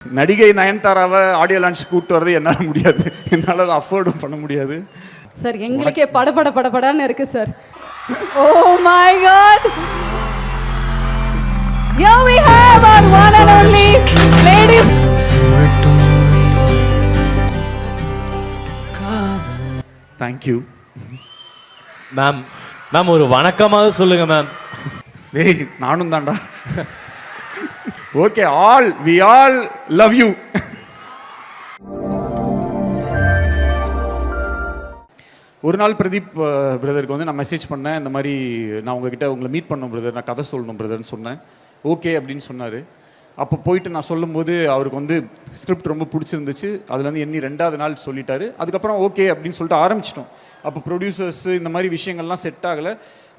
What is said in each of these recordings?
நடிகை நயன்தாராவை audio launch கூப்பிட்டு வரது என்னால் முடியாது, என்னால் அதை அஃபோர்டும் பண்ண முடியாது சார். எங்களுக்கே படபடன்னு இருக்கு sir. Oh my God, here we have our one and only ladies. Thank you ma'am ஒரு வணக்கமாக சொல்லுங்க மேம். டேய் நானும் தான்டா. Okay, we all love you. ஒரு நாள் பிரதீப் பிரதருக்கு வந்து நான் மெசேஜ் பண்ணேன், இந்த மாதிரி நான் உங்ககிட்ட உங்களை மீட் பண்ணணும் பிரதர், நான் கதை சொல்லணும் பிரதர்னு சொன்னேன். ஓகே அப்படின்னு சொன்னார். அப்போ போயிட்டு நான் சொல்லும்போது அவருக்கு வந்து ஸ்கிரிப்ட் ரொம்ப பிடிச்சிருந்துச்சு. அதில் வந்து எண்ணி 2வது நாள் சொல்லிட்டாரு. அதுக்கப்புறம் ஓகே அப்படின்னு சொல்லிட்டு ஆரம்பிச்சிட்டோம். அப்போ ப்ரொடியூசர்ஸ் இந்த மாதிரி விஷயங்கள்லாம் செட் ஆகலை.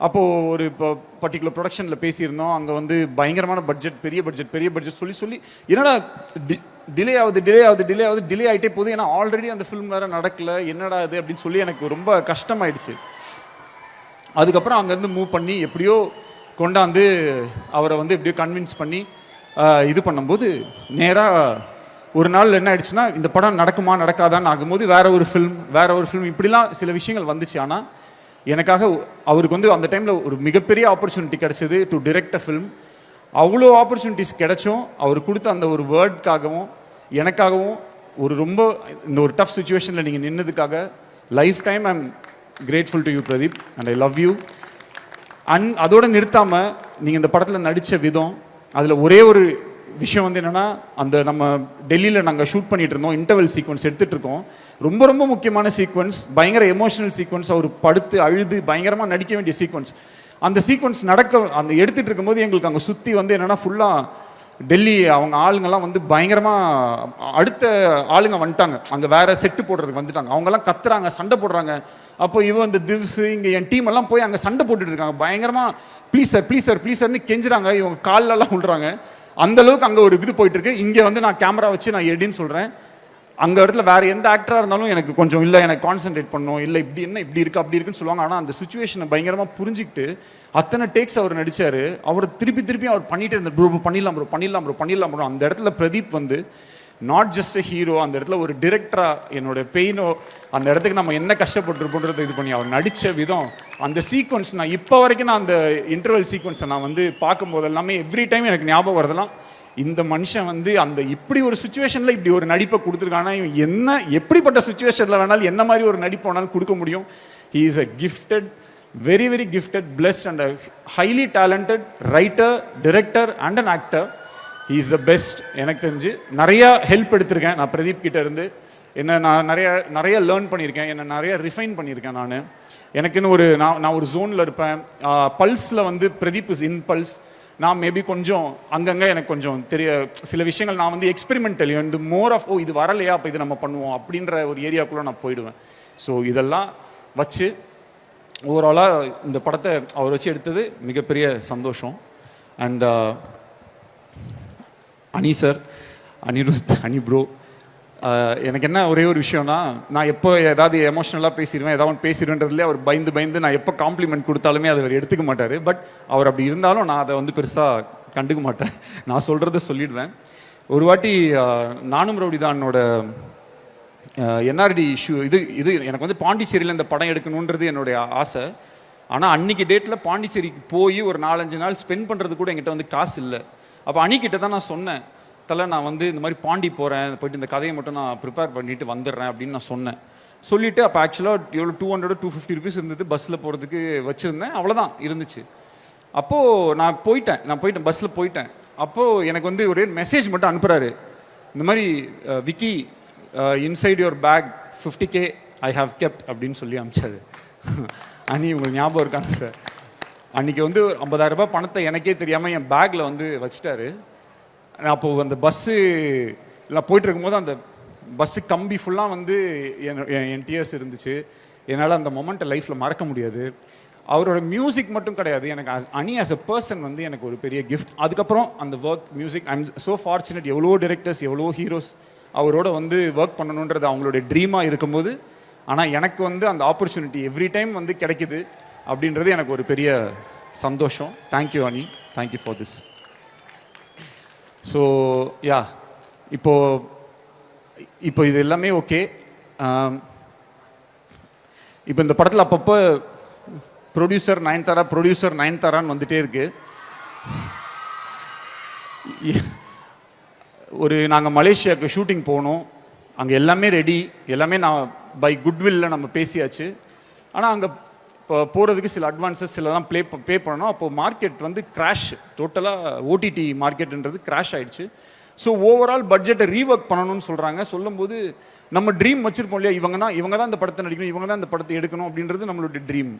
அப்போது ஒரு இப்போ பர்டிகுலர் ப்ரொடக்ஷனில் பேசியிருந்தோம். அங்கே வந்து பயங்கரமான பட்ஜெட், பெரிய பட்ஜெட் சொல்லி என்னடா டிலே ஆகிட்டே போகுது. ஏன்னா ஆல்ரெடி அந்த ஃபிலிம் வேறு நடக்கலை, என்னடா இது அப்படின்னு சொல்லி எனக்கு ரொம்ப கஷ்டமாயிடுச்சு. அதுக்கப்புறம் அங்கேருந்து மூவ் பண்ணி எப்படியோ கொண்டாந்து அவரை வந்து எப்படியோ கன்வின்ஸ் பண்ணி இது பண்ணும்போது நேராக ஒரு நாள் என்ன ஆயிடுச்சுன்னா, இந்த படம் நடக்குமா நடக்காதான்னு ஆகும்போது வேற ஒரு ஃபிலிம் இப்படிலாம் சில விஷயங்கள் வந்துச்சு. ஆனால் எனக்காக அவருக்கு வந்து அந்த டைமில் ஒரு மிகப்பெரிய ஆப்பர்ச்சுனிட்டி கிடைச்சது டு டிரெக்ட் அ ஃபிலிம். அவ்வளோ ஆப்பர்ச்சுனிட்டிஸ் கிடைச்சும் அவர் கொடுத்த அந்த ஒரு வேர்டுக்காகவும் எனக்காகவும் ஒரு ரொம்ப இந்த ஒரு டஃப் சுச்சுவேஷனில் நீங்கள் நின்னதுக்காக life time I am grateful to you Pradeep and I love you. அதோடு நிறுத்தாமல் நீங்கள் இந்த படத்தில் நடித்த விதம், அதில் ஒரே ஒரு விஷயம் வந்து என்னென்னா, அந்த நம்ம டெல்லியில் நாங்கள் ஷூட் பண்ணிகிட்டு இருந்தோம், இன்டர்வல் சீக்வன்ஸ் எடுத்துகிட்டு இருக்கோம். ரொம்ப முக்கியமான சீக்வன்ஸ், பயங்கர எமோஷனல் சீக்வன்ஸ், அவர் படுத்து அழுது பயங்கரமாக நடிக்க வேண்டிய சீக்வன்ஸ். அந்த சீக்வன்ஸ் அந்த எடுத்துகிட்டு இருக்கும்போது எங்களுக்கு அங்கே சுற்றி வந்து என்னென்னா ஃபுல்லாக டெல்லி அவங்க ஆளுங்கெல்லாம் வந்து பயங்கரமாக அடுத்த ஆளுங்க வந்துட்டாங்க, அங்கே வேறு செட்டு போடுறதுக்கு வந்துட்டாங்க. அவங்கெல்லாம் கத்துறாங்க, சண்டை போடுறாங்க. அப்போ இந்த திவ்ஸ் இங்கே என் டீம் எல்லாம் போய் அங்கே சண்டை போட்டுட்டு இருக்காங்க. பயங்கரமாக ப்ளீஸ் சார்னு கெஞ்சுறாங்க. இவங்க காலெல்லாம் விழுறாங்க. அந்த அளவுக்கு அங்கே ஒரு இது போயிட்டு இருக்கு. இங்கே வந்து நான் கேமரா வச்சு நான் எடுன்னு சொல்கிறேன். அங்கே இடத்துல வேற எந்த ஆக்டராக இருந்தாலும் எனக்கு கொஞ்சம் இல்லை, எனக்கு கான்சென்ட்ரேட் பண்ணணும், இல்லை இப்படி இருக்கு அப்படி இருக்குன்னு சொல்லுவாங்க. ஆனால் அந்த சுச்சுவேஷனை பயங்கரமாக புரிஞ்சுக்கிட்டு அத்தனை டேக்ஸ் அவர் நடிச்சாரு. அவர் திருப்பி அவர் பண்ணிட்டு இருந்த ப்ரோ பண்ணிடலாம் ப்ரோ. அந்த இடத்துல பிரதீப் வந்து நாட் ஜஸ்ட் அ ஹீரோ, அந்த இடத்துல ஒரு டிரெக்டரா என்னோட பெயினோ அந்த இடத்துக்கு நம்ம என்ன கஷ்டப்பட்டுருப்போன்றதை இது பண்ணி அவர் நடித்த விதம், அந்த சீக்வன்ஸ் நான் இப்போ வரைக்கும் நான் அந்த இன்டர்வல் சீக்வன்ஸை நான் வந்து பார்க்கும்போது எல்லாமே எவ்ரி டைம் எனக்கு ஞாபகம் வரதெல்லாம், இந்த மனுஷன் வந்து அந்த இப்படி ஒரு சுச்சுவேஷனில் இப்படி ஒரு நடிப்பை கொடுத்துருக்கானா, இவன் என்ன எப்படிப்பட்ட சுச்சுவேஷனில் வேணாலும் என்ன மாதிரி ஒரு நடிப்பு வேணாலும் கொடுக்க முடியும். He is a gifted, very gifted, blessed and a highly talented writer, director and an actor. He is the best. எனக்கு தெரிஞ்சு நிறையா ஹெல்ப் எடுத்திருக்கேன் நான் பிரதீப் கிட்ட இருந்து. என்ன நான் நிறைய லேர்ன் பண்ணியிருக்கேன், என்னை நிறைய ரிஃபைன் பண்ணியிருக்கேன். எனக்குன்னு நான் ஒரு ஜோனில் இருப்பேன். பல்ஸில் வந்து பிரதீப் இஸ் இன் பல்ஸ். நான் மேபி கொஞ்சம் அங்கங்கே எனக்கு கொஞ்சம் சில விஷயங்கள் நான் வந்து எக்ஸ்பெரிமெண்டல் இந்த மோர் ஆஃப் இது வரலையா அப்போ இது நம்ம பண்ணுவோம் அப்படின்ற ஒரு ஏரியாக்குள்ளே நான் போயிடுவேன். ஸோ இதெல்லாம் வச்சு ஓவராலாக இந்த படத்தை அவர் வச்சு எடுத்தது மிகப்பெரிய சந்தோஷம். அண்ட் அனி சார், அனிருத், அனி ப்ரோ, எனக்கு என்ன ஒரே ஒரு விஷயம்னா, நான் எப்போ ஏதாவது எமோஷ்னலாக பேசிடுவேன், ஏதாவது பேசிடுவேன்றதுலேயே அவர் பயந்து நான் எப்போ காம்ப்ளிமெண்ட் கொடுத்தாலுமே அதை அவர் எடுத்துக்க மாட்டார். பட் அவர் அப்படி இருந்தாலும் நான் அதை வந்து பெருசாக கண்டுக்க மாட்டேன், நான் சொல்கிறத சொல்லிடுவேன். ஒரு வாட்டி நானும் ரவுடிதானோட என்ஆர்டி இஷ்யூ இது எனக்கு வந்து பாண்டிச்சேரியில் இந்த படம் எடுக்கணுன்றது என்னுடைய ஆசை. ஆனால் அன்றைக்கி டேட்டில் பாண்டிச்சேரிக்கு போய் ஒரு 4-5 நாள் ஸ்பெண்ட் பண்ணுறது கூட என்கிட்ட வந்து காசு இல்லை. அப்போ அன்னிக்கிட்ட தான் நான் சொன்னேன், தலை நான் வந்து இந்த மாதிரி பாண்டி போகிறேன், போயிட்டு இந்த கதையை மட்டும் நான் ப்ரிப்பேர் பண்ணிட்டு வந்துடுறேன் அப்படின்னு நான் சொன்னேன். சொல்லிவிட்டு அப்போ ஆக்சுவலாக எவ்வளோ 200-250 ருபீஸ் இருந்தது பஸ்ஸில் போகிறதுக்கு வச்சுருந்தேன், அவ்வளோதான் இருந்துச்சு. அப்போது நான் போயிட்டேன் பஸ்ஸில் போயிட்டேன். அப்போது எனக்கு வந்து ஒரே மெசேஜ் மட்டும் அனுப்புகிறாரு, இந்த மாதிரி விக்கி inside your bag 50K I have kept அப்படின்னு சொல்லி அனுப்பிச்சாரு. அனி உங்களுக்கு ஞாபகம் இருக்கான்னு, அன்றைக்கி வந்து 50,000 ரூபாய் பணத்தை எனக்கே தெரியாமல் என் பேக்கில் வந்து வச்சுட்டாரு. அப்போது அந்த பஸ்ஸு எல்லாம் போயிட்டு இருக்கும்போது அந்த பஸ்ஸு கம்பி ஃபுல்லாக வந்து என் டிஎஸ் இருந்துச்சு. என்னால் அந்த மொமெண்ட்டை லைஃப்பில் மறக்க முடியாது. அவரோட மியூசிக் மட்டும் கிடையாது, எனக்கு அனி ஆஸ் அ பர்சன் வந்து எனக்கு ஒரு பெரிய கிஃப்ட். அதுக்கப்புறம் அந்த work music I am so fortunate. எவ்வளோ டிரெக்டர்ஸ், எவ்வளோ ஹீரோஸ் அவரோட வந்து ஒர்க் பண்ணணுன்றது அவங்களுடைய ட்ரீமாக இருக்கும்போது, ஆனால் எனக்கு வந்து அந்த ஆப்பர்ச்சுனிட்டி எவ்ரி டைம் வந்து கிடைக்குது அப்படின்றது எனக்கு ஒரு பெரிய சந்தோஷம். தேங்க்யூ அனி, thank you for this. So yeah, இப்போ இது எல்லாமே ஓகே. இப்போ இந்த படத்தில் அப்பப்போ ப்ரொடியூசர் நயன்தாரான்னு வந்துட்டே இருக்கு. நாங்கள் மலேசியாவுக்கு ஷூட்டிங் போனோம். அங்கே எல்லாமே ரெடி, எல்லாமே நான் பை குட்வில்ல நம்ம பேசியாச்சு. ஆனால் அங்கே இப்போ போகிறதுக்கு சில அட்வான்ஸஸ் சிலதான் பே பண்ணணும். அப்போது மார்க்கெட் வந்து கிராஷ், டோட்டலாக ஓடிடி மார்க்கெட்டுன்றது கிராஷ் ஆயிடுச்சு. ஸோ ஓவரால் பட்ஜெட்டை ரீஒர்க் பண்ணணும்னு சொல்கிறாங்க. சொல்லும்போது நம்ம ட்ரீம் வச்சுருப்போம் இல்லையா, இவங்க தான் இந்த படத்தை நடிக்கணும், இவங்க தான் இந்த படத்தை எடுக்கணும் அப்படின்றது நம்மளுடைய ட்ரீம்.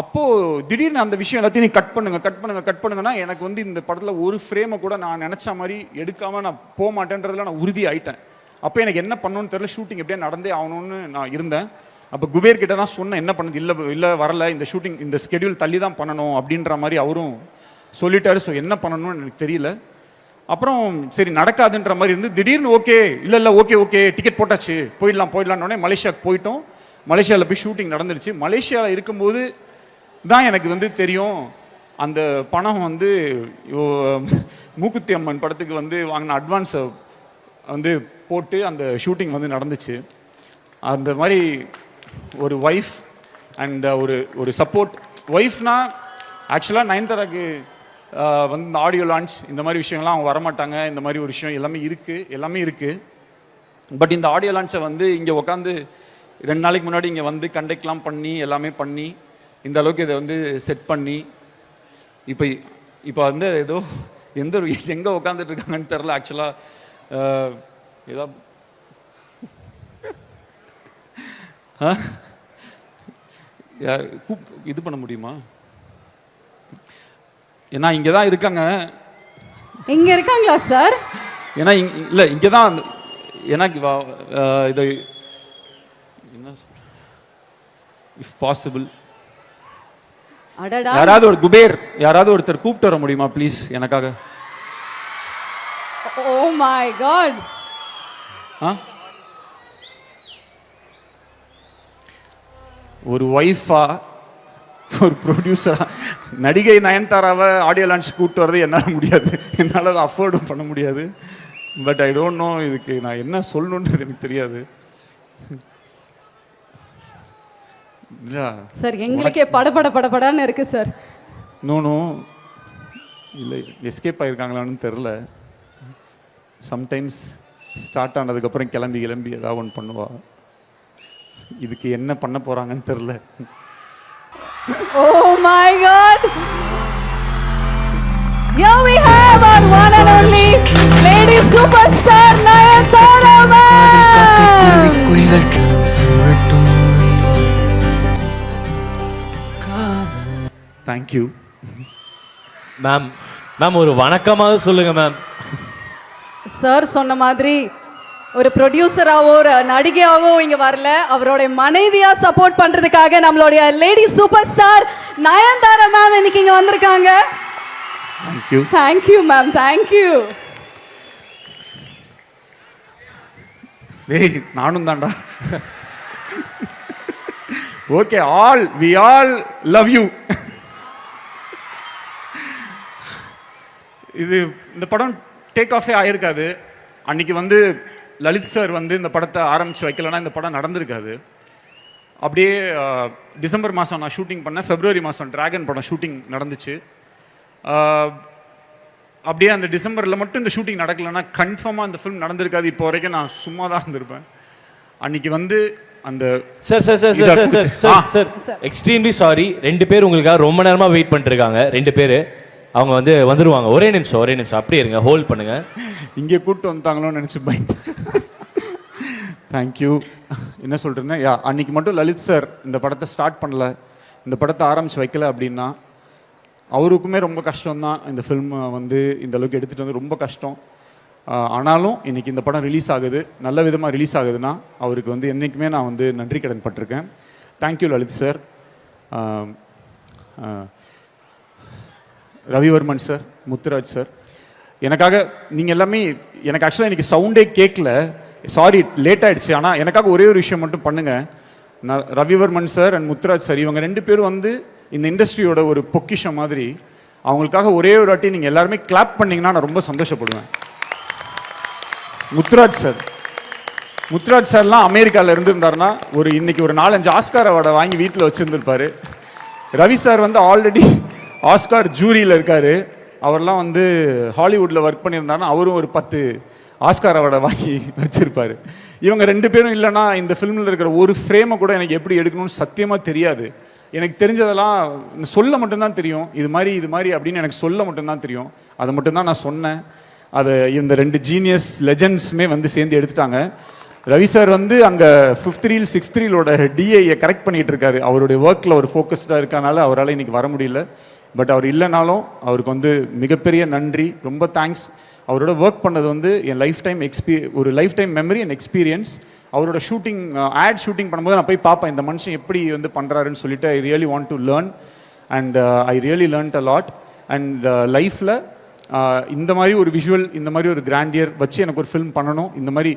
அப்போது திடீர்னு அந்த விஷயம் எல்லாத்தையும் நீ கட் பண்ணுங்கன்னா எனக்கு வந்து இந்த படத்தில் ஒரு ஃப்ரேமை கூட நான் நினச்ச மாதிரி எடுக்காமல் நான் போக மாட்டேன்றதுல நான் உறுதி ஆயிட்டேன். அப்போ எனக்கு என்ன பண்ணணும்னு தெரியல, ஷூட்டிங் எப்படியே நடந்தே ஆகணும்னு நான் இருந்தேன். அப்போ குபேர் கிட்ட தான் சொன்னேன் என்ன பண்ணது, இல்லை வரல, இந்த ஷூட்டிங் இந்த ஸ்கெடியூல் தள்ளி தான் பண்ணணும் அப்படின்ற மாதிரி அவரும் சொல்லிட்டாரு. ஸோ என்ன பண்ணணும்னு எனக்கு தெரியல. அப்புறம் சரி நடக்காதுன்ற மாதிரி இருந்து திடீர்னு ஓகே டிக்கெட் போட்டாச்சு, போயிடலான்னொடனே மலேசியாவுக்கு போயிட்டோம். மலேசியாவில் போய் ஷூட்டிங் நடந்துருச்சு. மலேசியாவில் இருக்கும்போது தான் எனக்கு வந்து தெரியும் அந்த பணம் வந்து மூக்குத்தி அம்மன் படத்துக்கு வந்து வாங்கின அட்வான்ஸை வந்து போட்டு அந்த ஷூட்டிங் வந்து நடந்துச்சு. அந்த மாதிரி ஒரு ஒய்ஃப் அண்ட் ஒரு சப்போர்ட். ஒய்ஃப்னா ஆக்சுவலாக நயன்தாராக்கு வந்து இந்த ஆடியோ லான்ச் இந்த மாதிரி விஷயங்கள்லாம் அவங்க வரமாட்டாங்க. இந்த மாதிரி ஒரு விஷயம் எல்லாமே இருக்குது. பட் இந்த ஆடியோ லான்ச்சை வந்து இங்கே உட்காந்து 2 நாளைக்கு முன்னாடி இங்கே வந்து கண்டக்ட்லாம் பண்ணி எல்லாமே பண்ணி இந்த அளவுக்கு இதை வந்து செட் பண்ணி இப்போ வந்து ஏதோ எங்கே உட்காந்துட்டு இருக்காங்கன்னு தெரில. ஆக்சுவலாக ஏதோ இது பண்ண முடியுமா? ஏன்னா இங்கே தான் இருக்காங்க. இங்கே இருக்காங்களா சார்? ஏன்னா இல்லை இங்கே தான் எனக்கு இது என்ன இஃப் பாசிபிள் யாராவது ஒரு குபேர் யாராவது ஒருத்தர் கூப்பிட்டு வர முடியுமா ப்ளீஸ் எனக்காக? Oh my God. ஒரு ஒய்ஃபா ஒரு ப்ரொடியூசரா நடிகை நயன்தாராவை ஆடியோ லான்ச் கூப்பிட்டு வரது என்னால் முடியாது, என்னால் அதை அஃபோர்டும் பண்ண முடியாது. பட் ஐ டோன்ட் நோ இதுக்கு நான் என்ன சொல்லணுன்றது எனக்கு தெரியாது. சார் எங்களுக்கே படபடன்னு இருக்கு சார். நோ இல்லை எஸ்கேப் ஆகிருக்காங்களான்னு தெரில. சம்டைம்ஸ் ஸ்டார்ட் ஆனதுக்கப்புறம் கிளம்பி ஏதாவது ஒன்று பண்ணுவா. இதுக்கு என்ன பண்ண போகிறாங்கன்னு தெரில. Oh my God! Here we have our one and only lady superstar Nayanthara ma'am. Thank you. Ma'am ஒரு வணக்கமாக சொல்லுங்க மேம். சார் சொன்ன மாதிரி ஒரு ப்ரொடியூசராவோ ஒரு நடிகையாவோ இங்க வரல, அவரோட மனைவியா சப்போர்ட் பண்றதுக்காக நம்மளுடைய lady super star Nayanthara ma'am இன்னைக்கு இங்க வந்திருக்காங்க. Thank you ma'am, thank you. டேய் நானும் தான்டா. Okay, we all love you. இந்த படம் டேக் ஆஃபே ஆயிருக்காது. அன்னைக்கு வந்து லலித் சார் வந்து இந்த படத்தை ஆரம்பித்து வைக்கலன்னா இந்த படம் நடந்திருக்காது. அப்படியே டிசம்பர் மாதம் நான் ஷூட்டிங் பண்ணேன். பிப்ரவரி மாதம் டிராகன் படம் ஷூட்டிங் நடந்துச்சு. அப்படியே அந்த டிசம்பரில் மட்டும் இந்த ஷூட்டிங் நடக்கலைன்னா கன்ஃபார்மாக இந்த ஃபிலிம் நடந்திருக்காது. இப்போ வரைக்கும் நான் சும்மா தான் இருந்திருப்பேன். அன்னைக்கு வந்து அந்த சார் எக்ஸ்ட்ரீம்லி சாரி, 2 பேர் உங்களுக்காக ரொம்ப நேரமாக வெயிட் பண்ணிட்டு இருக்காங்க. 2 பேர் அவங்க வந்துருவாங்க. ஒரே நிமிஷம் அப்படியே இருங்க, ஹோல்ட் பண்ணுங்க. இங்கே கூப்பிட்டு வந்துட்டாங்களோன்னு நினச்சி பயந்து. தேங்க்யூ. என்ன சொல்கிறேன்னா அன்னைக்கு மட்டும் லலித் சார் இந்த படத்தை ஸ்டார்ட் பண்ணல, இந்த படத்தை ஆரம்பித்து வைக்கல அப்படின்னா அவருக்குமே ரொம்ப கஷ்டம்தான். இந்த ஃபில்மை வந்து இந்த அளவுக்கு எடுத்துகிட்டு வந்து ரொம்ப கஷ்டம். ஆனாலும் இன்னைக்கு இந்த படம் ரிலீஸ் ஆகுது, நல்ல விதமாக ரிலீஸ் ஆகுதுன்னா அவருக்கு வந்து என்றைக்குமே நான் வந்து நன்றி கடன் பட்டிருக்கேன். Thank you Lalith sir. Ravivarman sir, Muthuraj sir, எனக்காக நீங்கள் எல்லாமே எனக்கு ஆக்சுவலாக இன்றைக்கி சவுண்டே கேட்கல, சாரி லேட் ஆகிடுச்சு. ஆனால் எனக்காக ஒரே ஒரு விஷயம் மட்டும் பண்ணுங்கள். நான் Ravivarman sir and Muthuraj sir இவங்க 2 பேரும் வந்து இந்த இண்டஸ்ட்ரியோட ஒரு பொக்கிஷம் மாதிரி. அவங்களுக்காக ஒரே ஒரு வாட்டி நீங்கள் எல்லாருமே கிளாப் பண்ணிங்கன்னா நான் ரொம்ப சந்தோஷப்படுவேன். முத்துராஜ் சார்லாம் அமெரிக்காவில் இருந்திருந்தாருன்னா இன்னைக்கு ஒரு 4-5 ஆஸ்கார் அவார்டை வாங்கி வீட்டில் வச்சுருந்துருப்பாரு. ரவி சார் வந்து ஆல்ரெடி ஆஸ்கார் ஜூரியில் இருக்காரு. அவர்லாம் வந்து ஹாலிவுட்டில் ஒர்க் பண்ணியிருந்தாருன்னா அவரும் ஒரு 10 ஆஸ்கார் அவார்டை வாங்கி வச்சிருப்பாரு. இவங்க 2 பேரும் இல்லைன்னா இந்த ஃபிலிமில் இருக்கிற ஒரு ஃப்ரேமை கூட எனக்கு எப்படி எடுக்கணும்னு சத்தியமாக தெரியாது. எனக்கு தெரிஞ்சதெல்லாம் சொல்ல மட்டும்தான் தெரியும். இது மாதிரி அப்படின்னு எனக்கு சொல்ல மட்டும்தான் தெரியும். அதை மட்டும்தான் நான் சொன்னேன். அதை இந்த 2 ஜீனியஸ் லெஜண்ட்ஸுமே வந்து சேர்ந்து எடுத்துட்டாங்க. ரவி சார் வந்து அங்கே 5th ரீல் 6th ரீலோட டிஐயை கரெக்ட் பண்ணிட்டு இருக்காரு. அவருடைய ஒர்க்கில் ஒரு ஃபோக்கஸ்டாக இருக்கனால அவரால் இன்னைக்கு வர முடியல. பட் அவர் இல்லைனாலும் அவருக்கு வந்து மிகப்பெரிய நன்றி, ரொம்ப தேங்க்ஸ். அவரோட ஒர்க் பண்ணது வந்து என் life time memory and experience. அவரோட ஷூட்டிங் ஆட் ஷூட்டிங் பண்ணும்போது நான் போய் பார்ப்பேன் இந்த மனுஷன் எப்படி வந்து பண்ணுறாருன்னு சொல்லிட்டு I really want to learn and I really learned a lot. அண்ட் லைஃப்பில் இந்த மாதிரி ஒரு விஷுவல், இந்த மாதிரி ஒரு கிராண்டியர் வச்சு எனக்கு ஒரு ஃபிலிம் பண்ணணும். இந்த மாதிரி